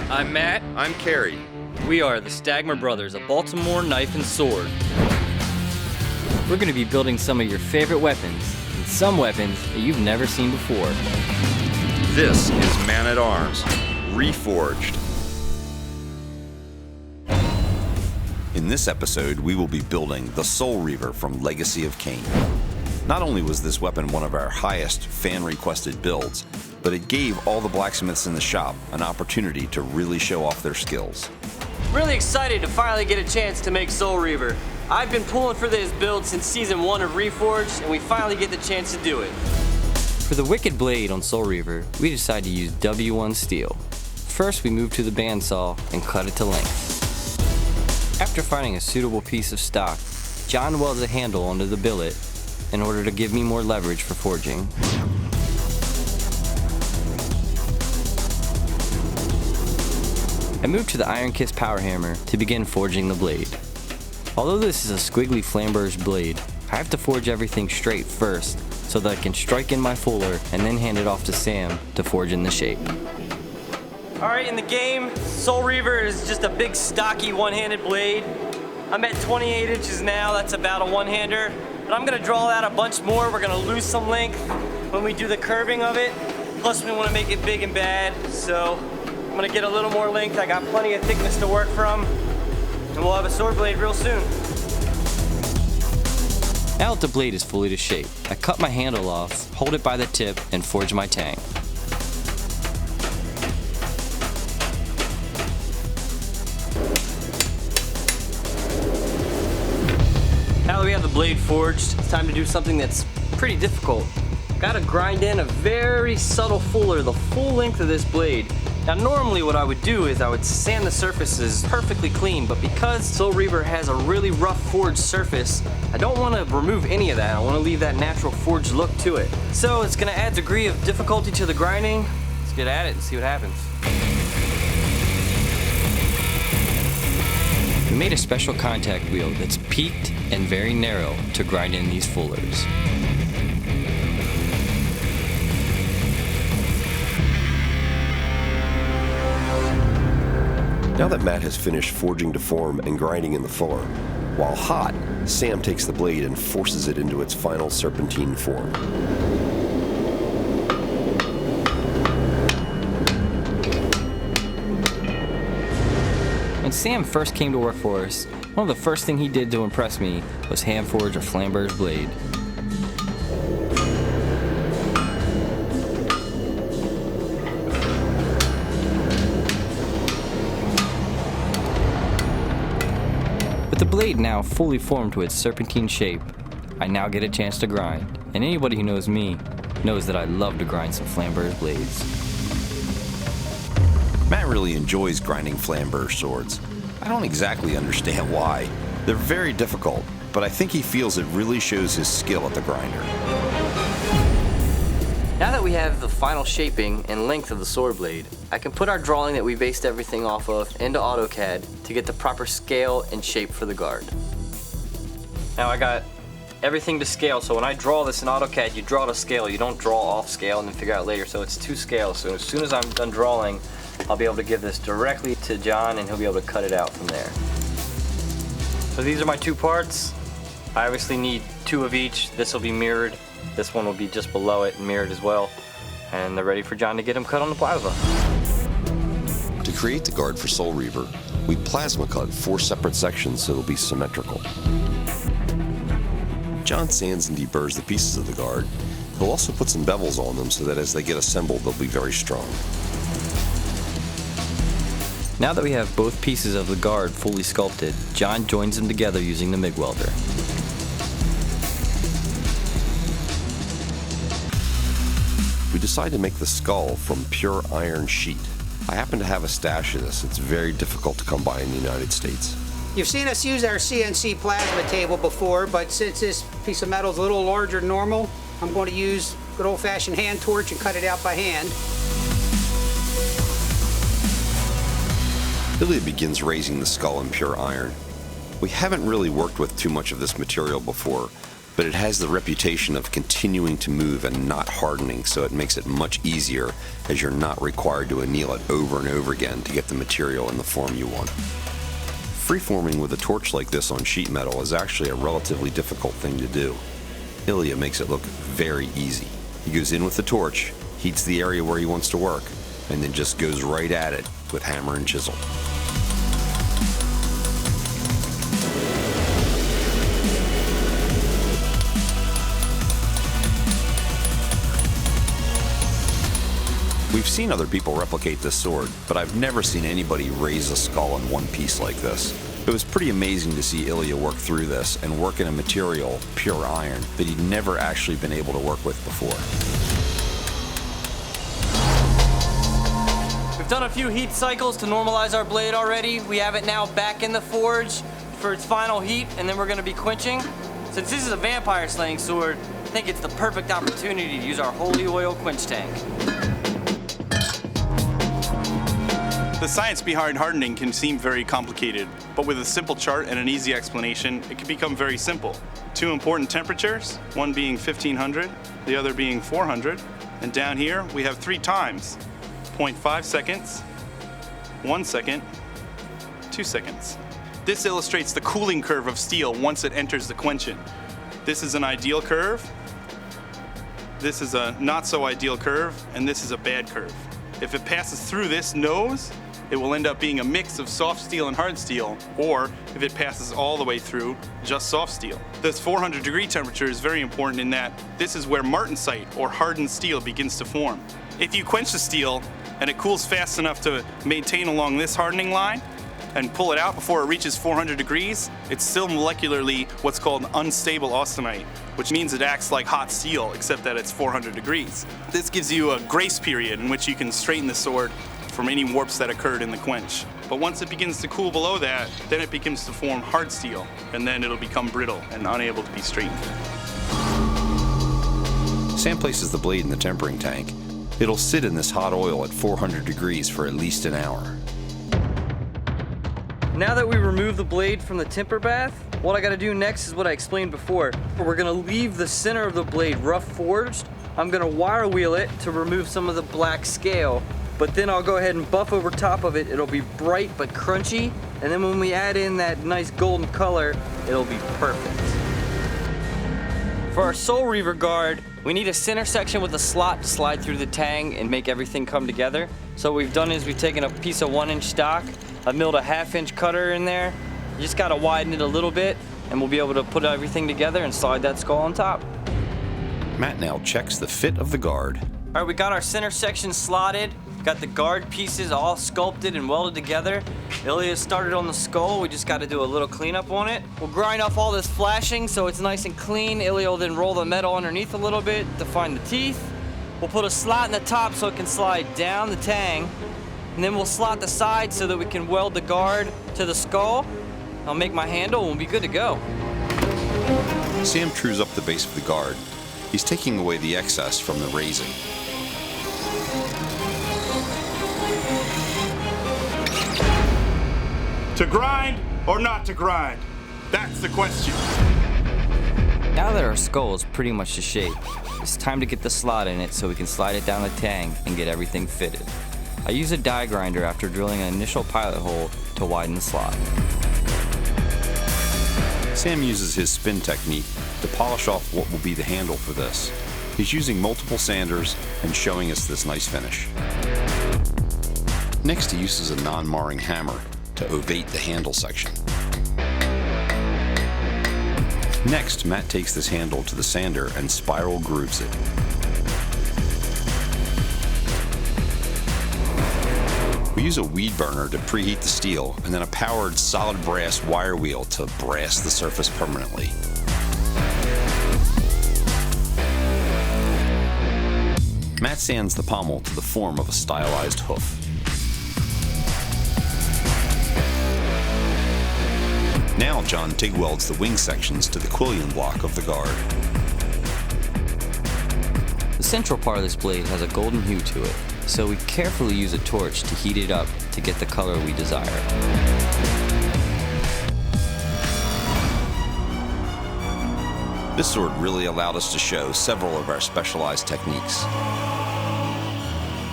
I'm Matt. I'm Carrie. We are the Stagmer Brothers of Baltimore Knife and Sword. We're going to be building some of your favorite weapons, and some weapons that you've never seen before. This is Man at Arms, Reforged. In this episode, we will be building the Soul Reaver from Legacy of Kain. Not only was this weapon one of our highest fan-requested builds, but it gave all the blacksmiths in the shop an opportunity to really show off their skills. Really excited to finally get a chance to make Soul Reaver. I've been pulling for this build since Season 1 of Reforged, and we finally get the chance to do it. For the Wicked Blade on Soul Reaver, we decided to use W1 steel. First, we moved to the bandsaw and cut it to length. After finding a suitable piece of stock, John welded a handle onto the billet in order to give me more leverage for forging. I moved to the Iron Kiss power hammer to begin forging the blade. Although this is a squiggly flamberge blade, I have to forge everything straight first so that I can strike in my fuller and then hand it off to Sam to forge in the shape. Alright, in the game, Soul Reaver is just a big stocky one-handed blade. I'm at 28 inches now, that's about a one-hander. But I'm gonna draw out a bunch more. We're gonna lose some length when we do the curving of it. Plus we wanna make it big and bad, so I'm gonna get a little more length. I got plenty of thickness to work from, and we'll have a sword blade real soon. Now that the blade is fully to shape, I cut my handle off, hold it by the tip, and forge my tang. Now that we have the blade forged, it's time to do something that's pretty difficult. Gotta grind in a very subtle fuller the full length of this blade. Now normally what I would do is I would sand the surfaces perfectly clean, but because Soul Reaver has a really rough forged surface, I don't want to remove any of that. I want to leave that natural forged look to it. So it's going to add a degree of difficulty to the grinding. Let's get at it and see what happens. We made a special contact wheel that's peaked and very narrow to grind in these fullers. Now that Matt has finished forging to form and grinding in the fuller, while hot, Sam takes the blade and forces it into its final serpentine form. When Sam first came to work for us, one of the first things he did to impress me was hand forge a flamberge blade. With the blade now fully formed to its serpentine shape, I now get a chance to grind, and anybody who knows me knows that I love to grind some flamberge blades. Matt really enjoys grinding flamberge swords. I don't exactly understand why. They're very difficult, but I think he feels it really shows his skill at the grinder. Now that we have the final shaping and length of the sword blade, I can put our drawing that we based everything off of into AutoCAD to get the proper scale and shape for the guard. Now I got everything to scale, so when I draw this in AutoCAD, you draw to scale. You don't draw off scale and then figure out later, so it's to scale. So as soon as I'm done drawing, I'll be able to give this directly to John and he'll be able to cut it out from there. So these are my two parts. I obviously need two of each. This will be mirrored. This one will be just below it and mirrored as well. And they're ready for John to get them cut on the plaza. To create the guard for Soul Reaver, we plasma cut 4 separate sections so it'll be symmetrical. John sands and deburrs the pieces of the guard. He'll also put some bevels on them so that as they get assembled, they'll be very strong. Now that we have both pieces of the guard fully sculpted, John joins them together using the MIG welder. We decide to make the skull from pure iron sheet. I happen to have a stash of this. It's very difficult to come by in the United States. You've seen us use our CNC plasma table before, but since this piece of metal is a little larger than normal, I'm going to use good old-fashioned hand torch and cut it out by hand. Billy begins raising the skull in pure iron. We haven't really worked with too much of this material before, but it has the reputation of continuing to move and not hardening, so it makes it much easier as you're not required to anneal it over and over again to get the material in the form you want. Freeforming with a torch like this on sheet metal is actually a relatively difficult thing to do. Ilya makes it look very easy. He goes in with the torch, heats the area where he wants to work, and then just goes right at it with hammer and chisel. We've seen other people replicate this sword, but I've never seen anybody raise a skull in one piece like this. It was pretty amazing to see Ilya work through this and work in a material, pure iron, that he'd never actually been able to work with before. We've done a few heat cycles to normalize our blade already. We have it now back in the forge for its final heat, and then we're going to be quenching. Since this is a vampire slaying sword, I think it's the perfect opportunity to use our holy oil quench tank. The science behind hardening can seem very complicated, but with a simple chart and an easy explanation, it can become very simple. Two important temperatures, one being 1500, the other being 400, and down here we have 3 times, 0.5 seconds, 1 second, 2 seconds. This illustrates the cooling curve of steel once it enters the quenching. This is an ideal curve, this is a not so ideal curve, and this is a bad curve. If it passes through this nose, it will end up being a mix of soft steel and hard steel, or if it passes all the way through, just soft steel. This 400-degree temperature is very important in that this is where martensite, or hardened steel, begins to form. If you quench the steel and it cools fast enough to maintain along this hardening line and pull it out before it reaches 400 degrees, it's still molecularly what's called unstable austenite, which means it acts like hot steel, except that it's 400 degrees. This gives you a grace period in which you can straighten the sword from any warps that occurred in the quench. But once it begins to cool below that, then it begins to form hard steel, and then it'll become brittle and unable to be straightened. Sam places the blade in the tempering tank. It'll sit in this hot oil at 400 degrees for at least an hour. Now that we remove the blade from the temper bath, what I gotta do next is what I explained before. We're gonna leave the center of the blade rough forged. I'm gonna wire wheel it to remove some of the black scale, but then I'll go ahead and buff over top of it. It'll be bright but crunchy, and then when we add in that nice golden color, it'll be perfect. For our Soul Reaver guard, we need a center section with a slot to slide through the tang and make everything come together. So what we've done is we've taken a piece of 1-inch stock, I've milled a 1/2-inch cutter in there. You just gotta widen it a little bit, and we'll be able to put everything together and slide that skull on top. Matt now checks the fit of the guard. All right, we got our center section slotted. Got the guard pieces all sculpted and welded together. Ilya started on the skull. We just got to do a little cleanup on it. We'll grind off all this flashing so it's nice and clean. Ilya will then roll the metal underneath a little bit to find the teeth. We'll put a slot in the top so it can slide down the tang. And then we'll slot the side so that we can weld the guard to the skull. I'll make my handle and we'll be good to go. Sam trues up the base of the guard. He's taking away the excess from the raising. To grind or not to grind? That's the question. Now that our skull is pretty much to shape, it's time to get the slot in it so we can slide it down the tang and get everything fitted. I use a die grinder after drilling an initial pilot hole to widen the slot. Sam uses his spin technique to polish off what will be the handle for this. He's using multiple sanders and showing us this nice finish. Next, he uses a non-marring hammer to ovate the handle section. Next, Matt takes this handle to the sander and spiral grooves it. We use a weed burner to preheat the steel and then a powered solid brass wire wheel to brass the surface permanently. Matt sands the pommel to the form of a stylized hoof. Now John TIG welds the wing sections to the quillion block of the guard. The central part of this blade has a golden hue to it, so we carefully use a torch to heat it up to get the color we desire. This sword really allowed us to show several of our specialized techniques.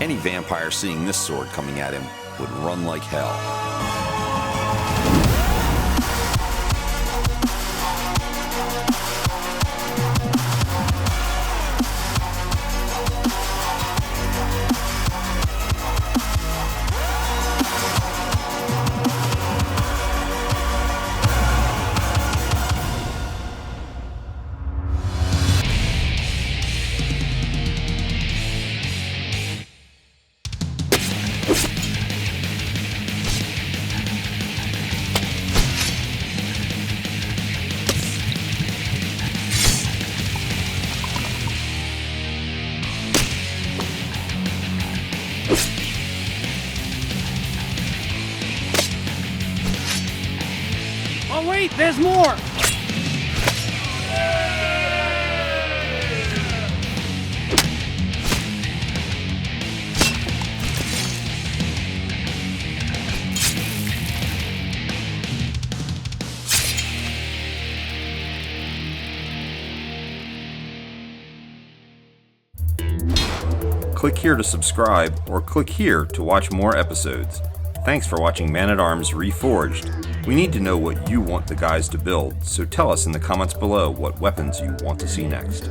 Any vampire seeing this sword coming at him would run like hell. Oh wait, there's more! Click here to subscribe, or click here to watch more episodes. Thanks for watching Man-at-Arms Reforged. We need to know what you want the guys to build, so tell us in the comments below what weapons you want to see next.